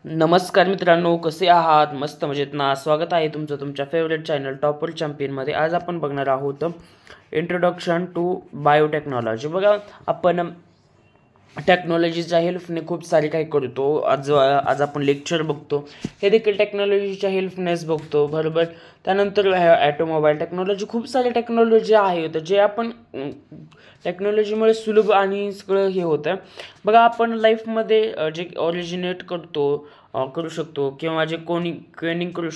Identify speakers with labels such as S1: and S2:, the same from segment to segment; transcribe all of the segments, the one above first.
S1: नमस्कार मित्रांनो, कसे आहात? मस्त मजेत ना? स्वागत आहे तुमचं तुमच्या फेवरेट चॅनल टॉपर चॅम्पियनमध्ये. आज आपण बघणार आहोत इंट्रोडक्शन टू बायोटेक्नॉलॉजी. बघा, आपण टेक्नॉलॉजीच्या हेल्पने खूप सारे काही करतो. आज आपण लेक्चर बघतो, हे देखील टेक्नॉलॉजीच्या हेल्पनेच बघतो, बरोबर. त्यानंतर ॲटोमोबाईल टेक्नॉलॉजी, खूप सारे टेक्नॉलॉजी आहेत जे आपण टेक्नॉलॉजीमुळे सुलभ आणि सगळं हे होतं. बघा, आपण लाईफमध्ये जे ऑरिजिनेट करू शकतो किंवा जे कोणी ट्रेनिंग करू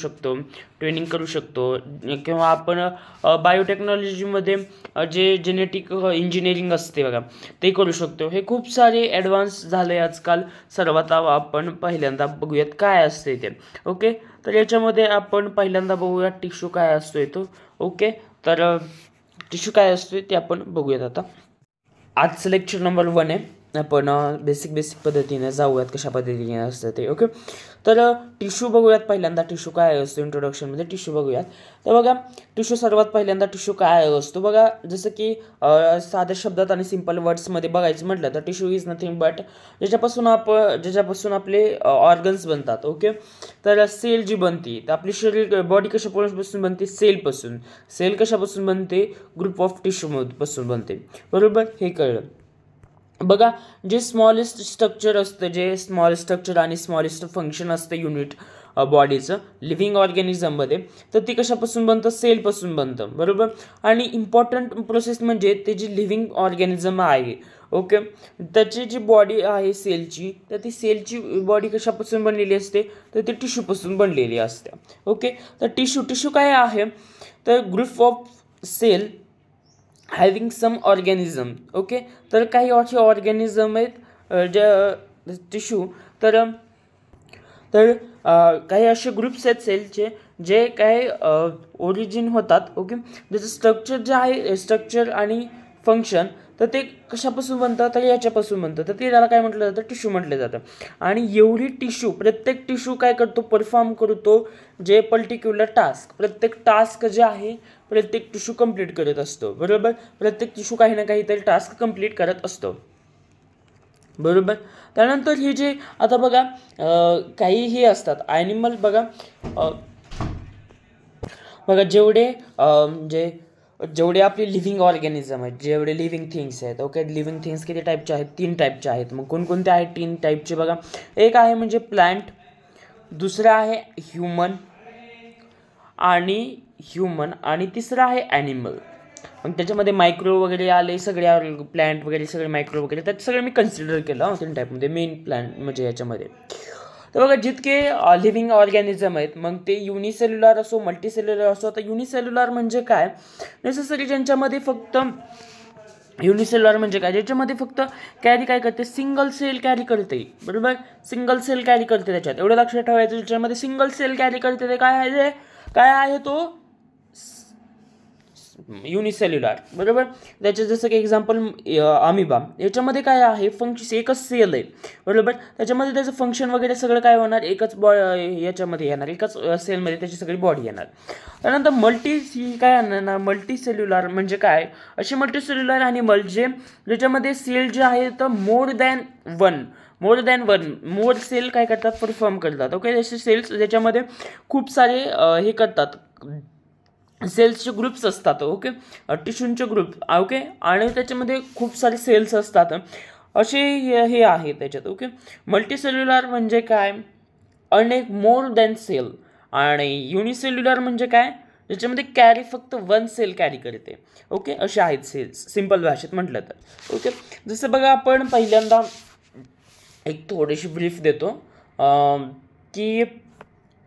S1: शकतो किंवा आपण बायोटेक्नॉलॉजीमध्ये जे जेनेटिक इंजिनिअरिंग असते बघा, ते करू शकतो. हे खूप सारे ॲडव्हान्स झाले आजकाल. सर्वात आपण पहिल्यांदा बघूयात काय असते ते. ओके, तर याच्यामध्ये आपण पहिल्यांदा बघूयात टिश्यू काय असतोय तो. ओके, तर टिश्यू काय असतोय ते आपण बघूयात. आता आजचं लेक्चर नंबर 1 आहे. आपण बेसिक पद्धतीने जाऊयात कशा पद्धतीने असतं ते. ओके, तर टिश्यू बघूयात. पहिल्यांदा टिश्यू काय असतो, इंट्रोडक्शनमध्ये टिश्यू बघूयात. तर बघा, टिश्यू सर्वात पहिल्यांदा टिश्यू काय असतो बघा, जसं की साध्या शब्दात आणि सिम्पल वर्ड्समध्ये बघायचं म्हटलं तर टिश्यू इज नथिंग बट ज्याच्यापासून आपले ऑर्गन्स बनतात. ओके, तर सेल जी बनते, तर आपली शरीर बॉडी कशापासून बनते? सेलपासून. सेल कशापासून बनते? ग्रुप ऑफ टिश्यू पासून बनते, बरोबर. हे कळलं. बघा, जे स्मॉलेस्ट स्ट्रक्चर असतं, जे स्मॉलेस्ट स्ट्रक्चर आणि स्मॉलेस्ट फंक्शन असतं युनिट बॉडीचं लिव्हिंग ऑर्गॅनिझममध्ये, तर ती कशापासून बनतं? सेलपासून बनतं, बरोबर. आणि इम्पॉर्टंट प्रोसेस म्हणजे ते जी लिव्हिंग ऑर्गॅनिझम आहे, ओके, त्याची जी बॉडी आहे सेलची, तर ती सेलची बॉडी कशापासून बनलेली असते? तर ती टिश्यूपासून बनलेली असते. ओके, तर टिश्यू काय आहे? तर group of cell having some organism. Okay, तर काही असे ऑर्गॅनिझम आहेत ज्या टिश्यू, तर काही असे ग्रुप्स आहेत सेलचे जे काय ओरिजिन होतात. ओके, त्याचं स्ट्रक्चर जे आहे, स्ट्रक्चर आणि फंक्शन, तर ते कशापासून बनतं? तर याच्यापासून बनतं, तर ते त्याला काय म्हटलं जातं? टिश्यू म्हटलं जातं. आणि एवढी प्रत्येक टिश्यू काय करतो? परफॉर्म करतो जे पर्टिक्युलर टास्क. प्रत्येक टास्क जे आहे प्रत्येक टिश्यू कंप्लीट करत असतो, बरोबर. प्रत्येक टिश्यू काही ना काहीतरी टास्क कंप्लीट करत असतो, बरोबर. त्यानंतर हे जे आता बघा, काही हे असतात ॲनिमल. बघा जेवढे आपले लिव्हिंग ऑर्गॅनिझम आहेत, जेवढे लिव्हिंग थिंग्स आहेत. ओके, लिव्हिंग थिंग्स किती टाईपचे आहेत? 3 टाईपचे आहेत. मग कोणकोणते आहेत 3 टाईपचे? बघा, एक आहे म्हणजे प्लांट, दुसरं आहे ह्युमन आणि तिसरं आहे ॲनिमल. मग त्याच्यामध्ये मायक्रो वगैरे आले, सगळे प्लांट वगैरे सगळे मायक्रो वगैरे, त्यात सगळं मी कन्सिडर केलं 3 टाईपमध्ये. मेन प्लांट म्हणजे याच्यामध्ये. तर बघा, जितके लिव्हिंग ऑर्गॅनिझम आहेत, मग ते युनिसेल्युलर असो, मल्टीसेल्युलर असो. आता युनिसेल्युलर म्हणजे काय? नेसेसरी ज्यांच्यामध्ये फक्त युनिसेल्युलर म्हणजे काय? ज्याच्यामध्ये फक्त कॅरी काय करते? सिंगल सेल कॅरी करते, बरोबर. सिंगल सेल कॅरी करते त्याच्यात. एवढं लक्षात ठेवायचं, ज्याच्यामध्ये सिंगल सेल कॅरी करते ते काय आहे तो? युनिसेल्युलर, बरोबर. त्याचे जसं की एक्झाम्पल अमिबा, याच्यामध्ये काय आहे? एकच सेल आहे, बरोबर. त्याच्यामध्ये त्याचं फंक्शन वगैरे सगळं काय होणार? याच्यामध्ये येणार, एकाच सेलमध्ये त्याची सगळी बॉडी येणार. त्यानंतर काय येणार? मल्टीसेल्युलर म्हणजे काय? असे मल्टीसेल्युलर ॲनिमल ज्याच्यामध्ये सेल जे आहे तर more than one more cell काय करतात? परफॉर्म करतात. ओके, जसे सेल्स ज्याच्यामध्ये खूप सारे हे करतात, सेल्सचे ग्रुप्स असतात. ओके, टिश्यूंचे ग्रुप. ओके, आणि त्याच्यामध्ये खूप सारे सेल्स असतात, असे हे आहे त्याच्यात. ओके, मल्टीसेल्युलर म्हणजे काय? More than cell. आणि युनिसेल्युलर म्हणजे काय? ज्याच्यामध्ये कॅरी फक्त 1 सेल कॅरी करते. ओके, असे आहेत सेल्स, सिंपल भाषेत म्हटलं तर. ओके, जसं बघा, आपण पहिल्यांदा एक थोडीशी ब्रीफ देतो की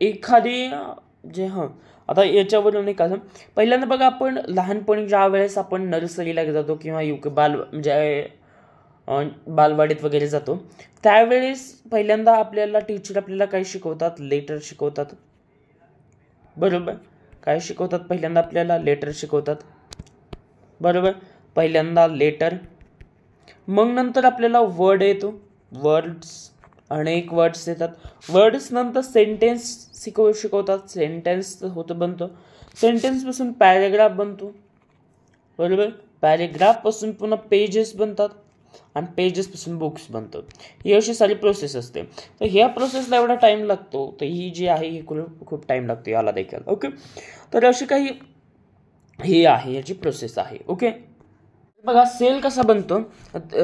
S1: एखादी आता याच्यावरून एक असं, पहिल्यांदा बघा, आपण लहानपणी ज्या वेळेस आपण नर्सरीला जातो किंवा बालवाडीत वगैरे जातो, त्यावेळेस पहिल्यांदा आपल्याला टीचर आपल्याला काय शिकवतात? लेटर शिकवतात, बरोबर. काय शिकवतात? पहिल्यांदा आपल्याला लेटर शिकवतात, बरोबर. पहिल्यांदा लेटर, मग नंतर आपल्याला वर्ड येतो, अनेक वर्ड्स येतात. वर्ड्स नंतर सेंटेन्स शिकवतात. सेंटेन्स बनतो. सेंटेन्सपासून पॅरेग्राफ बनतो, बरोबर. पॅरेग्राफपासून पुन्हा पेजेस बनतात. आणि पेजेसपासून बुक्स बनतं. ही अशी सारी प्रोसेस असते. तर ह्या प्रोसेसला एवढा टाईम लागतो, तर ही जी आहे ही खूप टाईम लागतो याला देखील. ओके, तर अशी काही ही आहे याची प्रोसेस आहे. ओके, बघा सेल कसा बनतो,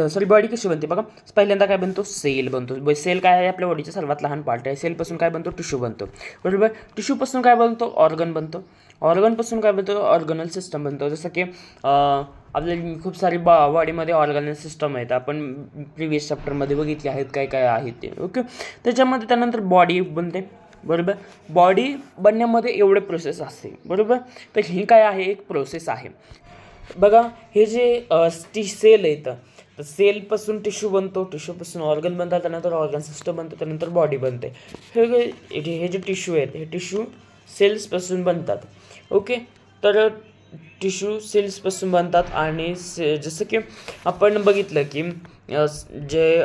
S1: सॉरी बॉडी कशी बनते बघा. पहिल्यांदा काय बनतो, सेल बनतो. सेल काय आहे, आपल्या बॉडीचा सर्वात लहान पार्ट आहे. सेलपासून काय बनतो, टिश्यू बनतो. बरोबर, टिश्यूपासून काय बनतो, ऑर्गन बनतो. ऑर्गनपासून काय बनतो, ऑर्गनल सिस्टम बनतो. जसं की आपल्या खूप सारी बॉडीमध्ये ऑर्गनल सिस्टम आहेत, आपण प्रिव्हियस चॅप्टरमध्ये बघितले आहेत काय काय आहेत ते. ओके, त्याच्यामध्ये त्यानंतर बॉडी बनते. बरोबर, बॉडी बनण्यामध्ये एवढे प्रोसेस असते. बरोबर, तर ही काय आहे, एक प्रोसेस आहे. बघा हे जे सेल येतं, तर सेलपासून टिश्यू बनतो, टिश्यूपासून ऑर्गन बनतात, त्यानंतर ऑर्गन सिस्टम बनतं, त्यानंतर बॉडी बनते. हे जे टिश्यू आहेत हे टिश्यू सेल्सपासून बनतात. ओके, तर टिश्यू सेल्सपासून बनतात. आणि जसं की आपण बघितलं की जे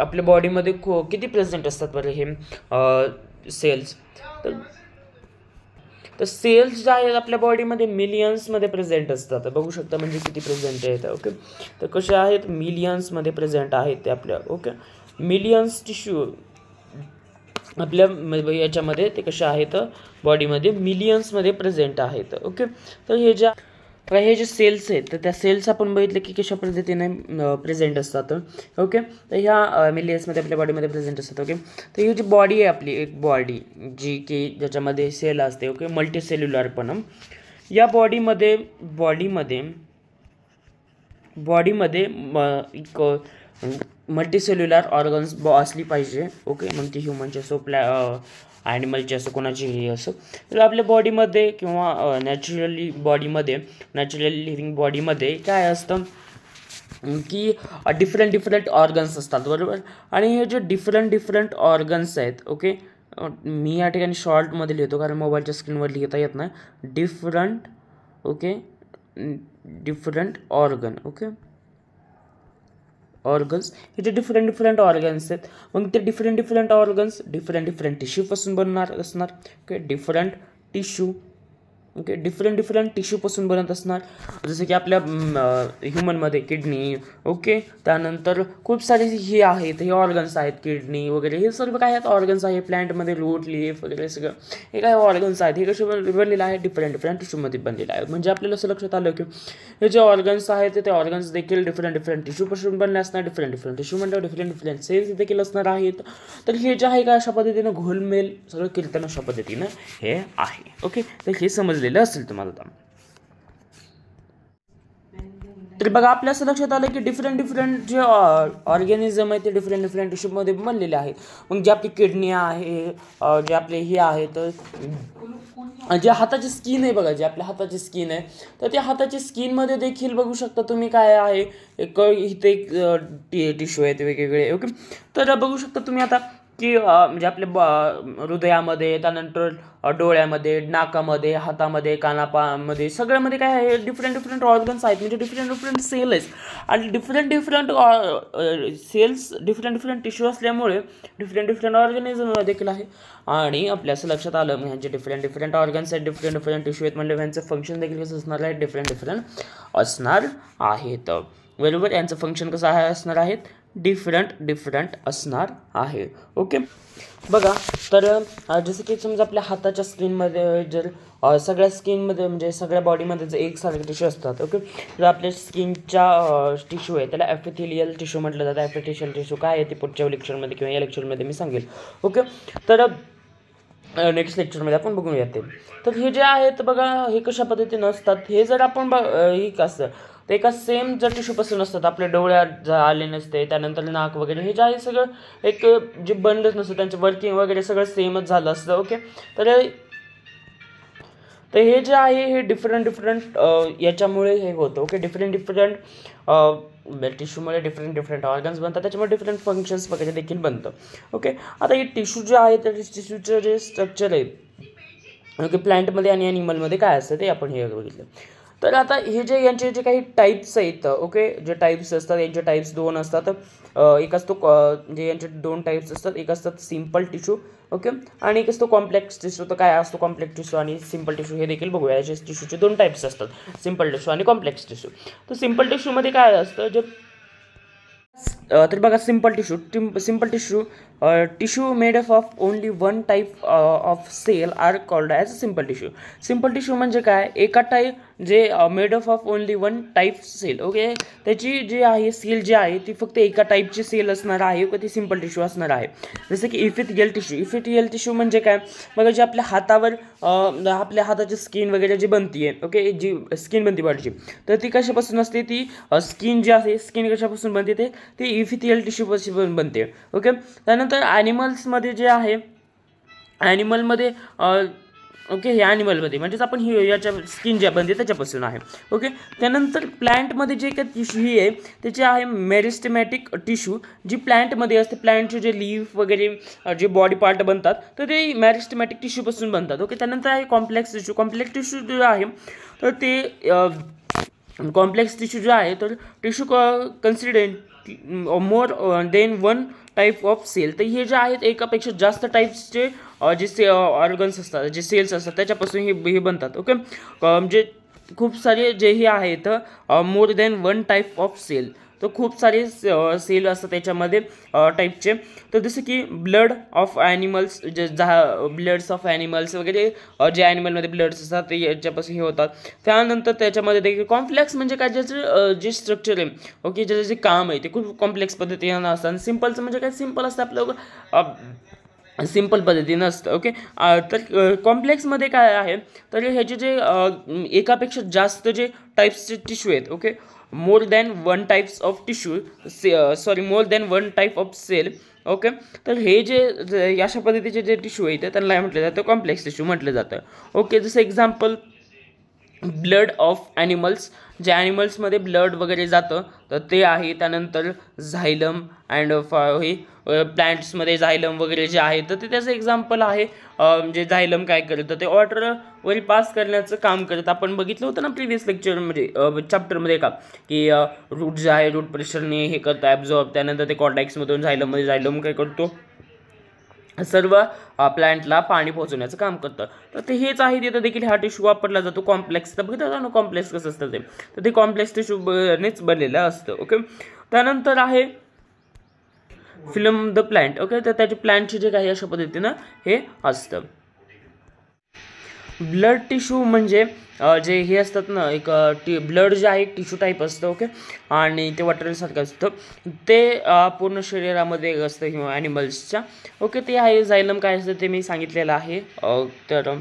S1: आपल्या बॉडीमध्ये किती प्रेझेंट असतात बरं हे सेल्स, तर सेल्स जे आहेत आपल्या बॉडीमध्ये मिलियन्समध्ये प्रेझेंट असतात. बघू शकता म्हणजे किती प्रेझेंट आहेत. ओके, तर कसे आहेत, मिलियन्समध्ये प्रेझेंट आहेत ते आपल्या. ओके, मिलियन्स टिश्यू आपल्या याच्यामध्ये ते कसे आहेत, बॉडीमध्ये मिलियन्समध्ये प्रेझेंट आहेत. ओके, तर हे जे सेल्स आहेत तर त्या सेल्स आपण बघितलं की कशा पद्धतीने प्रेझेंट असतात. ओके, तर ह्या मिलियन्समध्ये आपल्या बॉडीमध्ये प्रेझेंट असतात. ओके, तर ही जी बॉडी आहे आपली, एक बॉडी जी की ज्याच्यामध्ये सेल असते. ओके, मल्टीसेल्युलर पण या बॉडीमध्ये एक मल्टीसेल्युलर ऑर्गन्स असली पाहिजे. ओके, मग ती ह्युमनची असो, ॲनिमलची असो, कोणाचीही असो. तर आपल्या बॉडीमध्ये किंवा नॅचरली लिव्हिंग बॉडीमध्ये काय असतं की डिफरंट ऑर्गन्स असतात. बरोबर, आणि हे जे डिफरंट ऑर्गन्स आहेत. ओके, मी या ठिकाणी शॉर्टमध्ये लिहितो कारण मोबाईलच्या स्क्रीनवर लिहिता येत नाही. Different organ. ओके, ऑर्गन्स हे जे डिफरंट ऑर्गन्स आहेत, मग ते डिफरंट ऑर्गन्स डिफरंट टिश्यूपासून बनणार असणार. Okay, different tissue. Okay, different टिश्यूपासून बनत असणार. जसं की आपल्या ह्युमनमध्ये किडनी. ओके, त्यानंतर खूप सारे हे आहेत, हे ऑर्गन्स आहेत, किडनी वगैरे हे सर्व काय आहेत, ऑर्गन्स आहे. प्लॅन्टमध्ये रूट, लीफ वगैरे सगळं हे काय ऑर्गन्स आहेत. हे कसे बनलेलं आहे, डिफरंट टिश्यूमध्ये बनलेलं आहे. म्हणजे आपल्याला असं लक्षात आलं की हे जे ऑर्गन्स आहेत ते ऑर्गन्स देखील डिफरंट टिश्यूपासून बनले असणार. डिफरंट टिश्यू म्हणजे डिफरंट सेल्स देखील असणार आहेत. तर हे जे आहे का अशा पद्धतीनं घोलमेल सगळं कीर्तन अशा पद्धतीनं हे आहे. ओके, तर हे समजलेलं असेल तुम्हाला. तर बघा आपल्या असं लक्षात आलं की डिफरंट जे ऑर्गॅनिझम आहे ते डिफरंट टिश्यूमध्ये बनलेले आहेत. मग जे आपली किडनी आहे, जे आपले हे आहेत, जे हाताची स्किन आहे बघा, जे आपल्या हाताची स्किन आहे, तर त्या हाताची स्किनमध्ये देखील बघू शकता तुम्ही काय आहे, इथे एक टिश्यू आहेत वेगवेगळे. ओके, तर बघू शकता तुम्ही आता की म्हणजे आपल्या हृदयामध्ये, त्यानंतर डोळ्यामध्ये, नाकामध्ये, हातामध्ये, कानापामध्ये सगळ्यामध्ये काय आहे, डिफरंट ऑर्गन्स आहेत. म्हणजे डिफरंट सेल आहेत. आणि डिफरंट सेल्स डिफरंट टिश्यू असल्यामुळे डिफरंट ऑर्गॅनिझम देखील आहे. आणि आपल्या असं लक्षात आलं मग ह्यांचे डिफरंट ऑर्गन्स आहेत, डिफरंट टिश्यू आहेत, म्हणजे ह्यांचं फंक्शन देखील कसं असणार आहे, डिफरंट असणार आहेत. बरोबर, यांचं फंक्शन कसं आहे असणार आहेत, डिफरंट असणार आहे. ओके, बघा तर जसं की समजा आपल्या हाताच्या स्किनमध्ये जर सगळ्या स्किनमध्ये म्हणजे सगळ्या बॉडीमध्ये जर एकसारखे टिश्यू असतात. ओके, तर आपल्या स्किनच्या टिश्यू आहे त्याला ॲपिथेलियल टिश्यू म्हटलं जातं. ॲपिथेलियल टिश्यू काय आहे ते पुढच्या लेक्चरमध्ये किंवा या लेक्चरमध्ये मी सांगेल. ओके, तर नेक्स्ट लेक्चरमध्ये आपण बघूया ते. तर हे जे आहेत बघा हे कशा पद्धतीनं असतात, हे जर आपण हे कसं तर एका सेम जर टिश्यूपासून असतात. आपल्या डोळ्यात आले नसते, त्यानंतर नाक वगैरे हे जे आहे सगळं एक जे बनलंच नसतं, त्यांचं वर्किंग वगैरे सगळं सेमच झालं असतं. ओके, तर हे जे आहे हे डिफरंट याच्यामुळे हे होतं. ओके, डिफरंट टिश्यूमुळे डिफरंट ऑर्गन्स बनतात, त्याच्यामुळे डिफरंट फंक्शन्स वगैरे देखील बनतं. ओके, आता हे टिश्यू जे आहे त्या टिश्यूचं जे स्ट्रक्चर आहे, ओके, प्लांटमध्ये आणि ॲनिमलमध्ये काय असतं ते आपण हे बघितलं. तर आता हे जे यांचे जे काही टाईप्स आहेत. ओके, जे टाईप्स असतात यांचे टाईप्स दोन असतात. एक असतो म्हणजे यांचे दोन टाईप्स असतात. एक असतात सिम्पल टिश्यू. ओके, आणि एक असतो कॉम्प्लेक्स टिश्यू. तर काय असतो कॉम्प्लेक्स टिश्यू आणि सिम्पल टिश्यू हे देखील बघूया. याचे टिश्यूचे दोन टाईप्स असतात, सिम्पल टिश्यू आणि कॉम्प्लेक्स टिश्यू. तर सिम्पल टिश्यूमध्ये काय असतं, जे तर बघा simple tissue made up of only one type of cell are called as simple tissue म्हणजे काय, एका टाईप जे made up of only one type cell. Okay, त्याची जी आहे सेल जी आहे ती फक्त एका टाईपची सेल असणार आहे का ती सिंपल टिश्यू असणार आहे. जसं की इफिथियल टिश्यू म्हणजे काय, बघा जे आपल्या हातावर आपल्या हाताची स्किन वगैरे जी बनते आहे, ओके, जी स्किन बनते बॉडीची, तर ती कशापासून असते, ती स्किन जी आहे स्किन कशापासून बनते ते इफिथियल टिश्यूपासून बनते. ओके, त्यानंतर ॲनिमल्समध्ये जे आहे ॲनिमलमध्ये ओके, हे ॲनिमलमध्ये म्हणजेच आपण ही याच्या स्किन ज्या बनते त्याच्यापासून आहे. ओके, त्यानंतर प्लांटमध्ये जे काही टिश्यू ही आहे त्याचे आहे मेरिस्टेमॅटिक टिश्यू, जी प्लांटमध्ये असते. प्लांटचे जे लीफ वगैरे जे बॉडी पार्ट बनतात तर ते मेरिस्टेमॅटिक टिश्यूपासून बनतात. ओके, त्यानंतर आहे कॉम्प्लेक्स टिश्यू जो आहे तर ते कॉम्प्लेक्स टिश्यू जो आहे तर tissue considerate more than one type of cell. तर हे जे आहेत एकापेक्षा जास्त टाईप्सचे जे ऑर्गन्स असतात, जे सेल्स असतात त्याच्यापासून हे बनतात. ओके, म्हणजे खूप सारे जे हे आहेत more than one type of cell, तर खूप सारे सेल असतात त्याच्यामध्ये टाईपचे. तर जसं की blood of animals, bloods of animals वगैरे जे ॲनिमलमध्ये ब्लड्स असतात ते याच्यापासून हे होतात. त्यानंतर त्याच्यामध्ये ते कॉम्प्लेक्स म्हणजे काय, ज्याचं जे स्ट्रक्चर आहे, ओके, ज्याचं जे काम आहे ते खूप कॉम्प्लेक्स पद्धतीनं असतं. आणि सिम्पलचं म्हणजे काय, सिम्पल असतं आपलं सिम्पल पद्धतीनं असतं. ओके, तर कॉम्प्लेक्समध्ये काय आहे तर ह्याचे जे एकापेक्षा जास्त जे टाईप्सचे टिश्यू आहेत, okay, more than one types of more than one type of cell. Okay, तर हे जे अशा पद्धतीचे जे टिश्यू आहेत त्यांना म्हटलं जातं कॉम्प्लेक्स टिश्यू म्हटलं जातं. ओके, जसं एक्झाम्पल ब्लड ऑफ ॲनिमल्स, जे ॲनिमल्समध्ये ब्लड वगैरे जातं तर ते आहे. त्यानंतर झायलम अँड हे प्लांट्समध्ये झायलम वगैरे जे आहे तर ते त्याचं एक्झाम्पल आहे. म्हणजे झायलम काय करतं, ते वॉटरवर पास करण्याचं काम करतं. आपण बघितलं होतं ना प्रिव्हियस लेक्चरमध्ये चॅप्टरमध्ये का, की रूट जे आहे रूट प्रेशरने हे करतं ॲब्झॉर्ब, त्यानंतर ते कॉर्टेक्समधून झायलम काय करतो, सर्व प्लांटला पाणी पोहोचवण्याचं काम करतं. तर ते हेच आहे, तिथं देखील हा टिश्यू वापरला जातो कॉम्प्लेक्स. तर बघितलं ना कॉम्प्लेक्स कसं असतं ते, तर ते कॉम्प्लेक्स टिश्यूनेच बनलेलं असतं. ओके, त्यानंतर आहे फिल्म द प्लांट. ओके, तर त्याचे प्लांटचे जे काही अशा पद्धतीनं हे असतं. ब्लड टिश्यू म्हणजे जे हे असतात ना, एक ब्लड जे आहे एक टिश्यू टाईप असतं. ओके, आणि ते वॉटरसारखं असतं, ते पूर्ण शरीरामध्ये असतं ह्युमन ॲनिमल्सच्या. ओके, ते आहे झायलम काय असतं ते मी सांगितलेलं आहे. तर